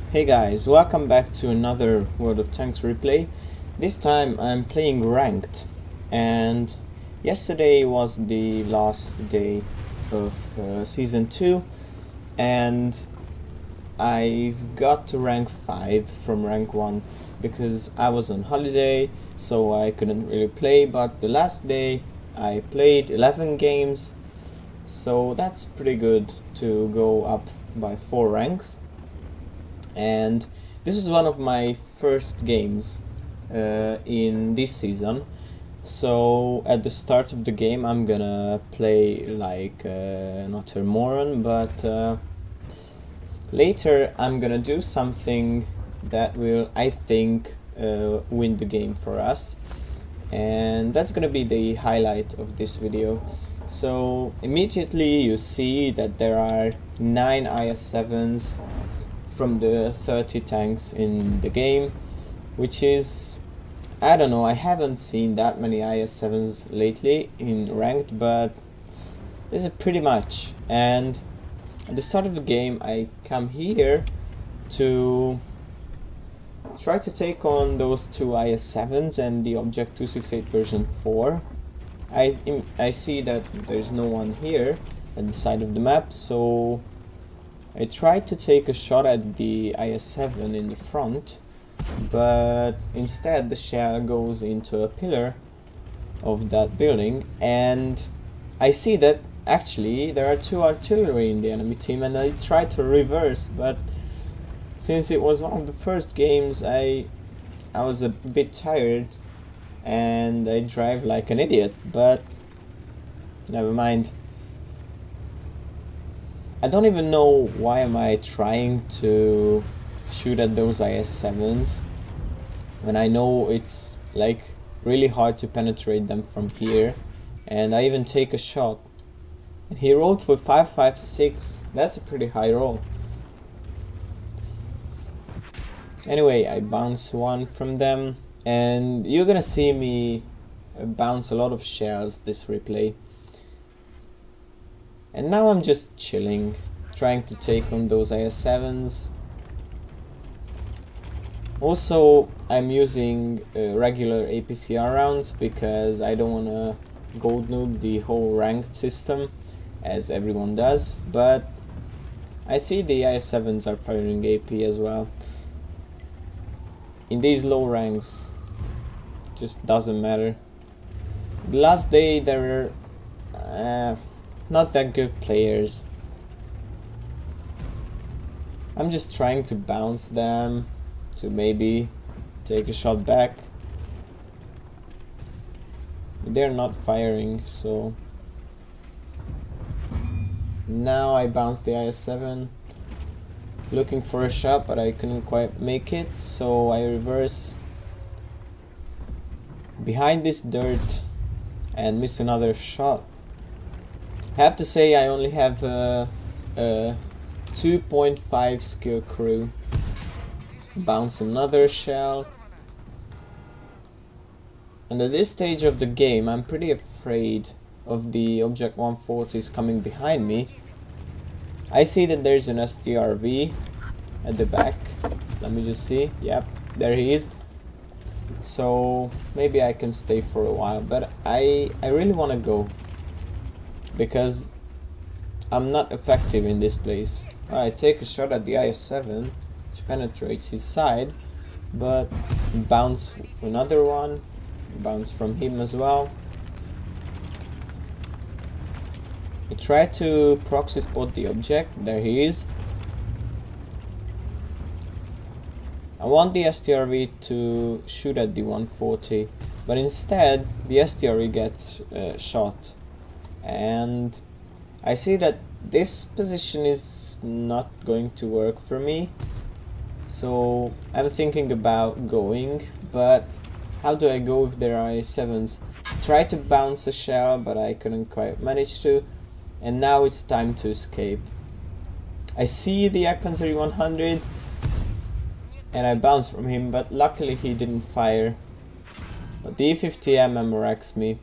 Hey guys, welcome back to another World of Tanks replay. This time I'm playing ranked, and yesterday was the last day of season 2, and I've got to rank 5 from rank 1 because I was on holiday, so I couldn't really play. But the last day I played 11 games, so that's pretty good to go up by 4 ranks. And this is one of my first games in this season, so at the start of the game I'm gonna play like not a moron, but later I'm gonna do something that will, I think, win the game for us, and that's gonna be the highlight of this video. So immediately you see that there are 9 IS-7s from the 30 tanks in the game, which is, I don't know, I haven't seen that many IS-7s lately in ranked, but this is pretty much. And at the start of the game I come here to try to take on those 2 IS-7s and the Object 268 version 4. I see that there's no one here at the side of the map, so I tried to take a shot at the IS-7 in the front, but instead the shell goes into a pillar of that building, and I see that actually there are 2 artillery in the enemy team, and I tried to reverse, but since it was one of the first games I was a bit tired and I drive like an idiot, but never mind. I don't even know why am I trying to shoot at those IS-7s when I know it's like really hard to penetrate them from here, and I even take a shot and he rolled for 556. That's a pretty high roll. Anyway, I bounce one from them, and you're gonna see me bounce a lot of shells this replay. And now I'm just chilling, trying to take on those IS-7s. Also, I'm using regular APCR rounds because I don't wanna gold noob the whole ranked system as everyone does, but I see the IS-7s are firing AP as well. In these low ranks, just doesn't matter. The last day there were not that good players. I'm just trying to bounce them to maybe take a shot back. They're not firing, so now I bounce the IS-7 looking for a shot, but I couldn't quite make it, so I reverse behind this dirt and miss another shot. I have to say I only have a 2.5 skill crew. Bounce another shell. And at this stage of the game I'm pretty afraid of the Object 140s coming behind me. I see that there's an STRV at the back. Let me just see. Yep, there he is. So maybe I can stay for a while, but I really want to go because I'm not effective in this place. Alright, take a shot at the IS-7, which penetrates his side, but bounce another one, bounce from him as well. I try to proxy spot the object, there he is. I want the STRV to shoot at the 140, but instead the STRV gets shot. And I see that this position is not going to work for me, so I'm thinking about going, but how do I go if there are IS-7s? Try to bounce a shell, but I couldn't quite manage to, and now it's time to escape. I see the Jagdpanzer 100 and I bounce from him, but luckily he didn't fire. But the E50M MRX me.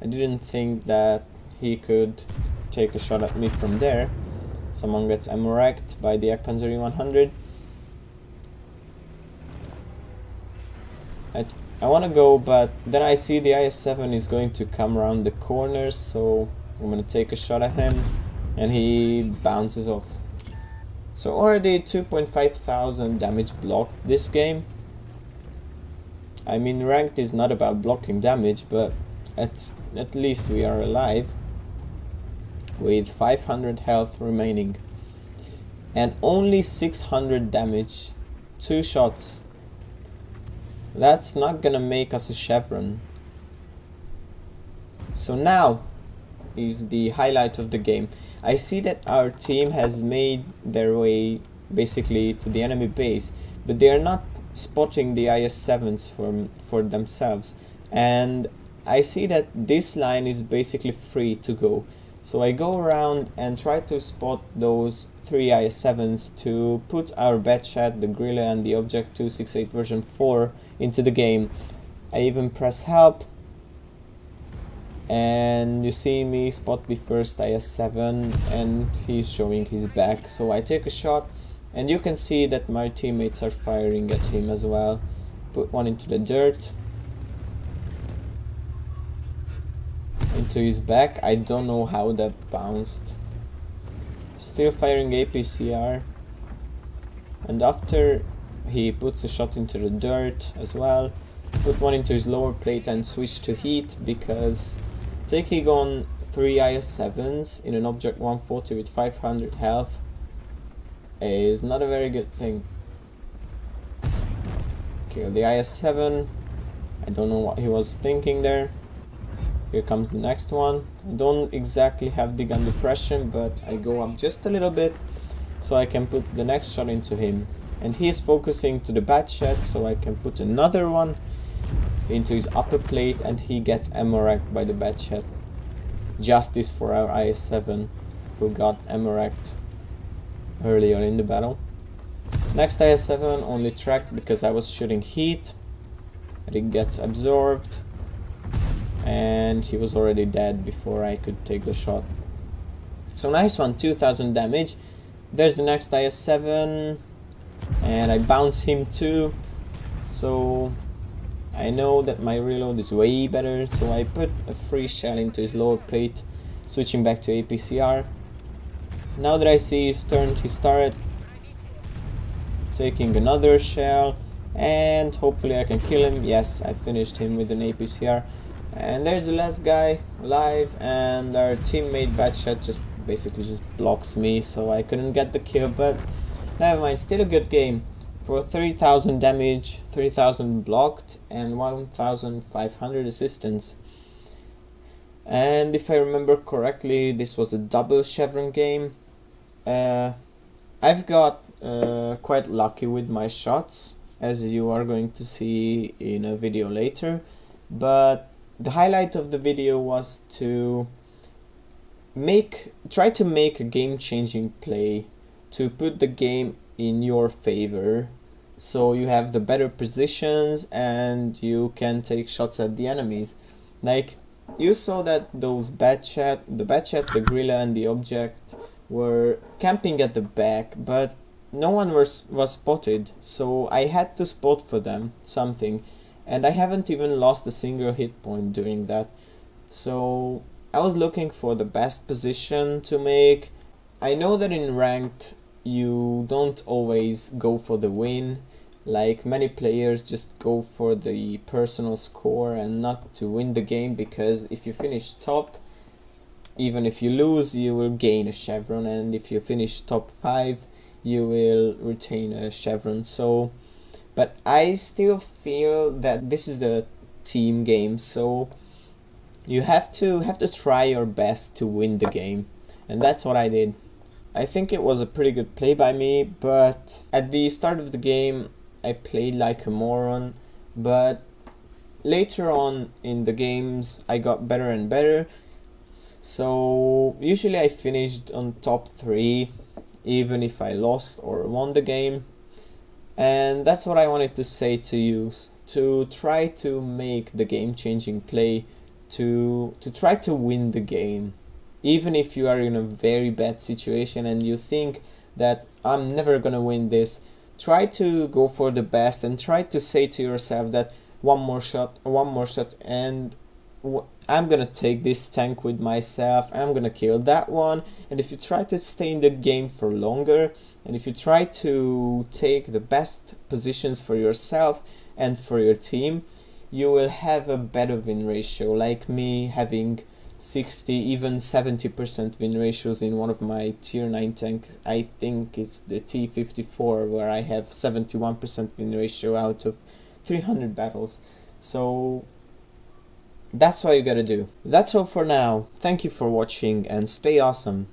I didn't think that he could take a shot at me from there. Someone gets MRX'd by the Jagdpanzer 100. I want to go, but then I see the IS-7 is going to come around the corner, so I'm gonna take a shot at him, and he bounces off. So already 2,500 damage blocked this game. I mean, ranked is not about blocking damage, but at least we are alive with 500 health remaining and only 600 damage. 2 shots. That's not gonna make us a chevron. So now is the highlight of the game. I see that our team has made their way basically to the enemy base, but they are not spotting the IS-7s for themselves, and I see that this line is basically free to go. So I go around and try to spot those 3 IS-7s to put our Batchat, the Guerrilla and the Object 268 version 4 into the game. I even press help, and you see me spot the first IS-7 and he's showing his back. So I take a shot, and you can see that my teammates are firing at him as well. Put one into the dirt, into his back. I don't know how that bounced. Still firing APCR, and after he puts a shot into the dirt as well. Put one into his lower plate and switch to heat, because taking on 3 IS-7s in an Object 140 with 500 health is not a very good thing. Kill the IS-7. I don't know what he was thinking there. Here comes the next one. I don't exactly have the gun depression, but I go up just a little bit so I can put the next shot into him. And he is focusing to the Batchat, so I can put another one into his upper plate, and he gets ammo-wrecked by the Batchat. Justice for our IS-7 who got ammo-wrecked earlier in the battle. Next IS-7 only tracked because I was shooting heat, and it gets absorbed, and he was already dead before I could take the shot. So nice one, 2000 damage. There's the next IS-7, and I bounce him too, so I know that my reload is way better, so I put a free shell into his lower plate, switching back to APCR. Now that I see he's turned his turret, taking another shell, and hopefully I can kill him. Yes, I finished him with an APCR. And there's the last guy alive, and our teammate Batchat just basically just blocks me, so I couldn't get the kill, but never mind, still a good game. For 3000 damage, 3000 blocked, and 1500 assistance. And if I remember correctly, this was a double chevron game. I've got quite lucky with my shots, as you are going to see in a video later, but the highlight of the video was to try to make a game-changing play to put the game in your favor, so you have the better positions and you can take shots at the enemies. Like, you saw that those Batchat, the Guerrilla and the Object were camping at the back, but no one was spotted, so I had to spot for them something, and I haven't even lost a single hit point during that. So I was looking for the best position to make. I know that in ranked you don't always go for the win, like many players just go for the personal score and not to win the game, because if you finish top, even if you lose, you will gain a chevron, and if you finish top 5, you will retain a chevron. So, but I still feel that this is a team game, so you have to try your best to win the game, and that's what I did. I think it was a pretty good play by me, but at the start of the game I played like a moron, but later on in the games I got better and better. So usually I finished on top 3 even if I lost or won the game, and that's what I wanted to say to you, to try to make the game-changing play, to try to win the game. Even if you are in a very bad situation and you think that I'm never gonna win this, try to go for the best and try to say to yourself that one more shot, and I'm gonna take this tank with myself, I'm gonna kill that one. And if you try to stay in the game for longer, and if you try to take the best positions for yourself and for your team, you will have a better win ratio, like me having 60, even 70% win ratios in one of my tier 9 tanks. I think it's the T54, where I have 71% win ratio out of 300 battles. So that's what you gotta do. That's all for now. Thank you for watching and stay awesome.